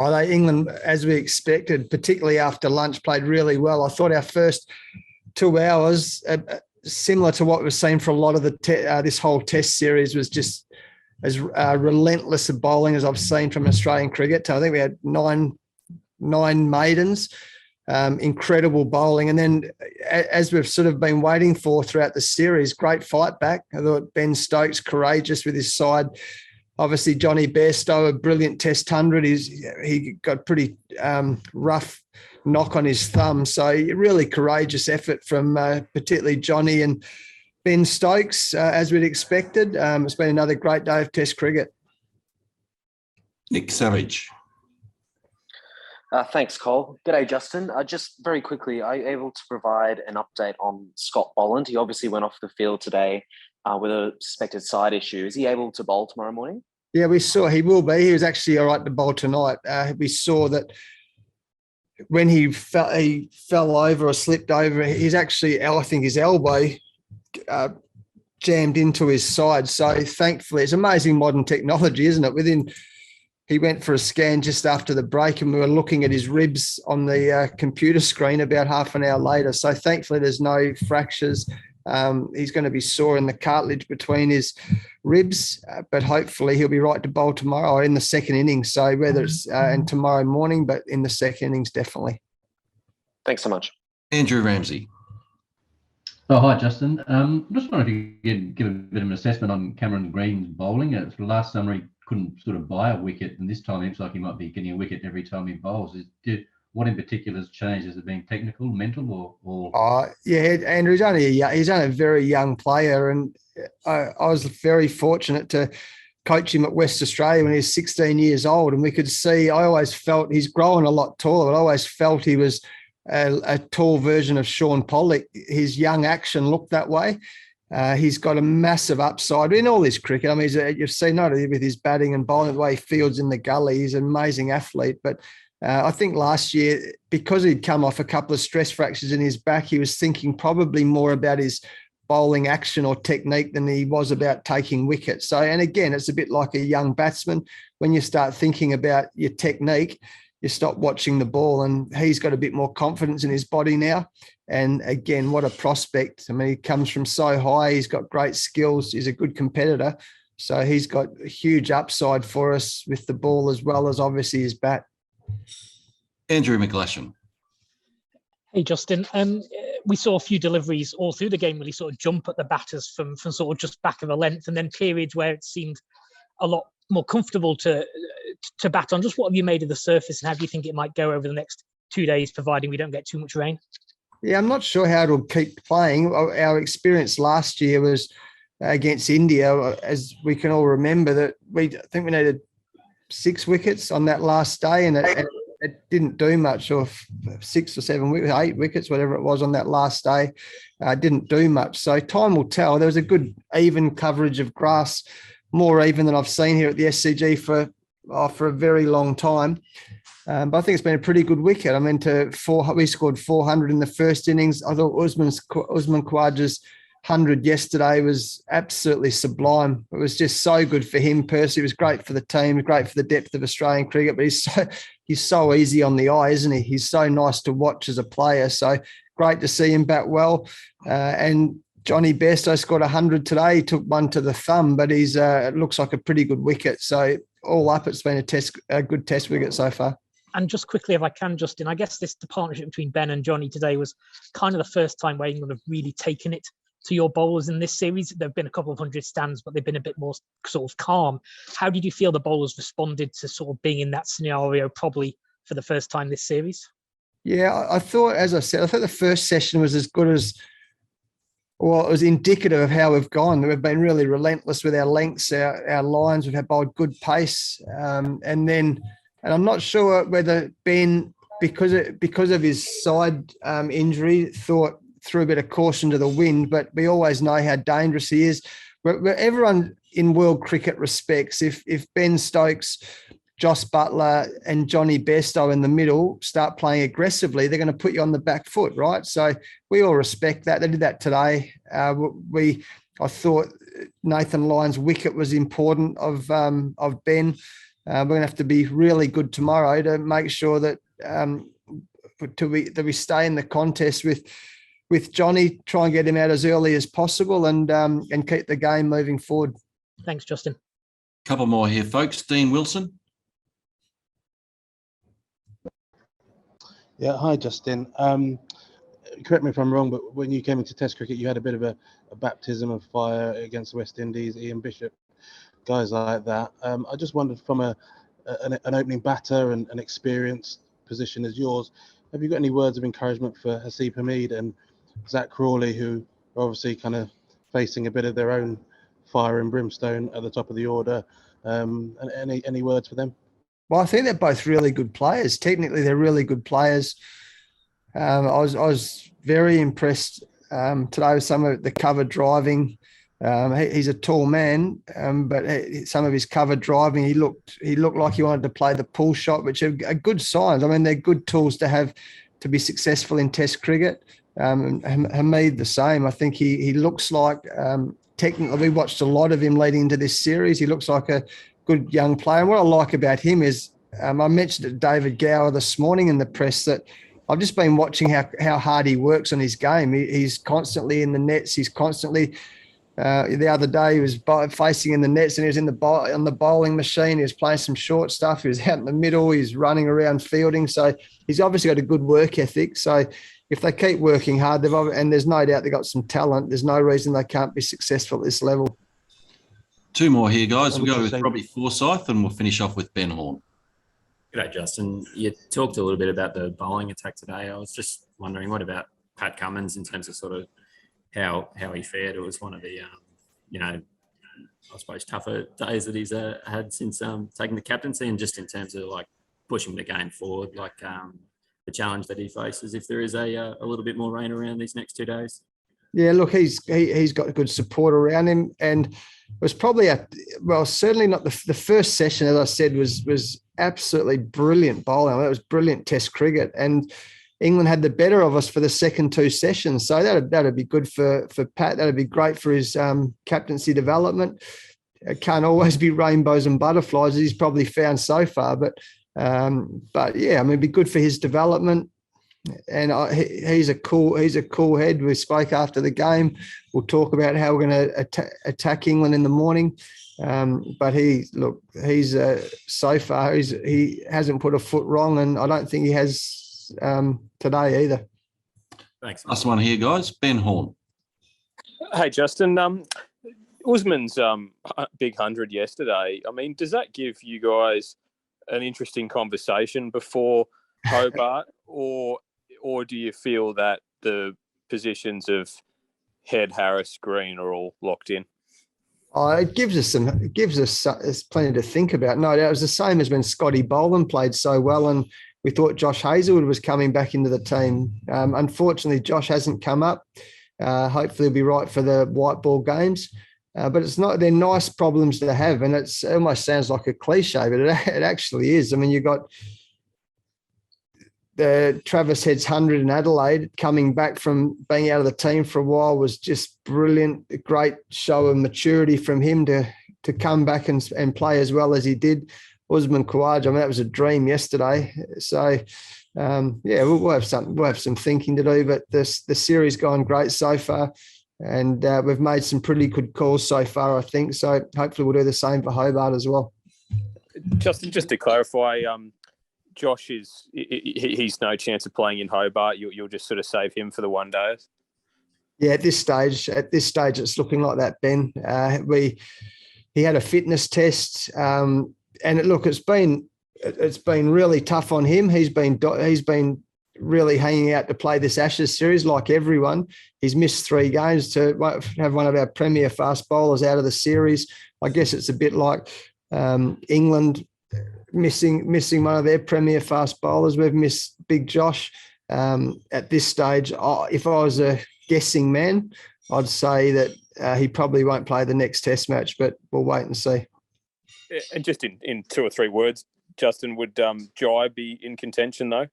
Oh, England, as we expected, particularly after lunch, played really well. I thought our first 2 hours, similar to what we've seen for a lot of this whole Test series, was just as relentless a bowling as I've seen from Australian cricket. I think we had nine maidens, incredible bowling. And then, as we've sort of been waiting for throughout the series, great fight back. I thought Ben Stokes, courageous with his side. Obviously, Jonny Bairstow, a brilliant Test 100. He got pretty rough knock on his thumb. So really courageous effort from particularly Jonny and Ben Stokes, as we'd expected. It's been another great day of Test cricket. Nick Savage. Thanks, Cole. G'day, Justin. Just very quickly, are you able to provide an update on Scott Boland? He obviously went off the field today with a suspected side issue. Is he able to bowl tomorrow morning? Yeah, we saw he will be. He was actually all right to bowl tonight. We saw that when he fell over or slipped over, he's actually, I think his elbow jammed into his side. So thankfully, it's amazing modern technology, isn't it? He went for a scan just after the break and we were looking at his ribs on the computer screen about half an hour later. So thankfully, there's no fractures. He's going to be sore in the cartilage between his ribs, but hopefully he'll be right to bowl tomorrow or in the second innings. So whether it's and tomorrow morning, but in the second innings, definitely. Thanks so much. Andrew Ramsey. Oh, hi, Justin. Just wondering if you could give a bit of an assessment on Cameron Green's bowling. Last summer, he couldn't sort of buy a wicket, and this time it looks like he might be getting a wicket every time he bowls. What in particular has changed? Has it been technical, mental, or? Yeah, Andrew, he's only a very young player, and I was very fortunate to coach him at West Australia when he was 16 years old, and we could see. I always felt he's growing a lot taller, but I always felt he was a tall version of Sean Pollock. His young action looked that way. He's got a massive upside in all his cricket. I mean, you've seen not only with his batting and bowling, the way he fields in the gully, he's an amazing athlete, but. I think last year, because he'd come off a couple of stress fractures in his back, he was thinking probably more about his bowling action or technique than he was about taking wickets. So, and again, it's a bit like a young batsman. When you start thinking about your technique, you stop watching the ball, and he's got a bit more confidence in his body now. And again, what a prospect. I mean, he comes from so high. He's got great skills. He's a good competitor. So he's got a huge upside for us with the ball as well as obviously his bat. Andrew McGlashan. Hey, Justin. We saw a few deliveries all through the game really sort of jump at the batters from sort of just back of a length, and then periods where it seemed a lot more comfortable to bat on. Just what have you made of the surface, and how do you think it might go over the next 2 days, providing we don't get too much rain? Yeah, I'm not sure how it'll keep playing. Our experience last year was against India, as we can all remember, that I think we needed 6 wickets on that last day, and it didn't do much, or 6 or 7 wickets, 8 wickets, whatever it was on that last day, didn't do much. So time will tell. There was a good even coverage of grass, more even than I've seen here at the SCG for a very long time. But I think it's been a pretty good wicket. I mean, we scored 400 in the first innings. I thought Usman Khawaja's 100 yesterday was absolutely sublime. It was just so good for him personally. It was great for the team, great for the depth of Australian cricket, but he's so easy on the eye, isn't he? He's so nice to watch as a player. So great to see him bat well. And Jonny Bairstow scored 100 today. He took one to the thumb, but it looks like a pretty good wicket. So all up, it's been a good test wicket so far. And just quickly, if I can, Justin, I guess the partnership between Ben and Jonny today was kind of the first time where England have really taken it to your bowlers in this series. There have been a couple of hundred stands, but they've been a bit more sort of calm. How did you feel the bowlers responded to sort of being in that scenario probably for the first time this series? Yeah, I thought, as I said, I thought the first session was as good as, well, it was indicative of how we've gone. We've been really relentless with our lengths, our lines. We've had bowled good pace. And I'm not sure whether Ben, because of his side injury, threw a bit of caution to the wind, but we always know how dangerous he is. Where everyone in world cricket respects, if Ben Stokes, Joss Buttler and Jonny Bairstow in the middle start playing aggressively, they're going to put you on the back foot, right? So we all respect that. They did that today. I thought Nathan Lyon's wicket was important of Ben. we're going to have to be really good tomorrow to make sure that we stay in the contest with Jonny, try and get him out as early as possible, and keep the game moving forward. Thanks, Justin. Couple more here, folks. Dean Wilson. Yeah, hi, Justin. Correct me if I'm wrong, but when you came into Test cricket, you had a bit of a baptism of fire against the West Indies, Ian Bishop, guys like that. I just wondered, from an opening batter and an experienced position as yours, have you got any words of encouragement for Haseeb Hameed and Zach Crawley, who are obviously kind of facing a bit of their own fire and brimstone at the top of the order? And any words for them? Well, I think they're both really good players. Technically, they're really good players. I was very impressed today with some of the cover driving. He's a tall man, but some of his cover driving, he looked like he wanted to play the pull shot, which are good signs. I mean, they're good tools to have to be successful in Test cricket. Hameed the same. I think he looks like, technically, we watched a lot of him leading into this series. He looks like a good young player. And what I like about him is, I mentioned to David Gower this morning in the press that I've just been watching how hard he works on his game. He's constantly in the nets. He's constantly, the other day he was facing in the nets and he was on the bowling machine. He was playing some short stuff. He was out in the middle. He's running around fielding. So he's obviously got a good work ethic. So if they keep working hard, and there's no doubt they've got some talent, there's no reason they can't be successful at this level. Two more here, guys. We'll go with Robbie Forsyth and we'll finish off with Ben Horn. G'day, Justin. You talked a little bit about the bowling attack today. I was just wondering, what about Pat Cummins in terms of sort of how he fared? It was one of the, I suppose, tougher days that he's had since taking the captaincy, and just in terms of like pushing the game forward, like the challenge that he faces if there is a little bit more rain around these next 2 days. Yeah, look, he's got good support around him, and it was probably certainly not the first session, as I said, was absolutely brilliant bowling. I mean, it was brilliant Test cricket, and England had the better of us for the second two sessions. So that'd be good for Pat. That'd be great for his captaincy development. It can't always be rainbows and butterflies, as he's probably found so far, but yeah, I mean, it'd be good for his development. And he's a cool head. We spoke after the game. We'll talk about how we're going to attack England in the morning. But he's so far he hasn't put a foot wrong, and I don't think he has today either. Thanks. Last one here, guys. Ben Horn. Hey, Justin. Usman's big 100 yesterday. I mean, does that give you guys an interesting conversation before Hobart, or do you feel that the positions of Head, Harris, Green are all locked in? Oh, it gives us plenty to think about. No, it was the same as when Scotty Boland played so well, and we thought Josh Hazlewood was coming back into the team. Unfortunately, Josh hasn't come up. Hopefully, he'll be right for the white ball games. But it's not. They're nice problems to have, and it almost sounds like a cliche, but it actually is. I mean, you've got the Travis Head's 100 in Adelaide, coming back from being out of the team for a while, was just brilliant. A great show of maturity from him to come back and play as well as he did. Usman Khawaja, I mean, that was a dream yesterday. So, we'll have some thinking to do, but the series gone great so far, and we've made some pretty good calls so far, I think. So hopefully we'll do the same for Hobart as well. Justin, just to clarify, Josh he's no chance of playing in Hobart. You'll just sort of save him for the 1 days. Yeah, at this stage, it's looking like that, Ben. He had a fitness test, and it's been really tough on him. He's been really hanging out to play this Ashes series like everyone. He's missed 3 games to have one of our premier fast bowlers out of the series. I guess it's a bit like England missing one of their premier fast bowlers. We've missed Big Josh. At this stage, if I was a guessing man, I'd say that he probably won't play the next Test match, but we'll wait and see. And just in 2 or 3 words, Justin, would Jai be in contention though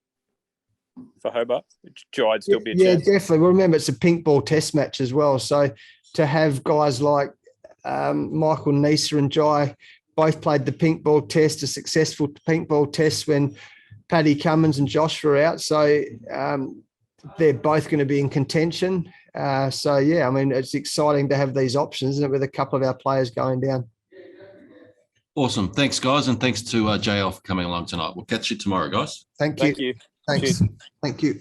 for Hobart? Would Jai still be a chance? Yeah, definitely. Well, remember, it's a pink ball Test match as well. So to have guys like Michael Neser and Jai both played the pink ball test, a successful pink ball test when Paddy Cummins and Josh were out. So they're both going to be in contention. So, yeah, I mean, it's exciting to have these options, isn't it, with a couple of our players going down. Awesome. Thanks, guys. And thanks to JL for coming along tonight. We'll catch you tomorrow, guys. Thank you. Thank you. Thanks. Cheers. Thank you.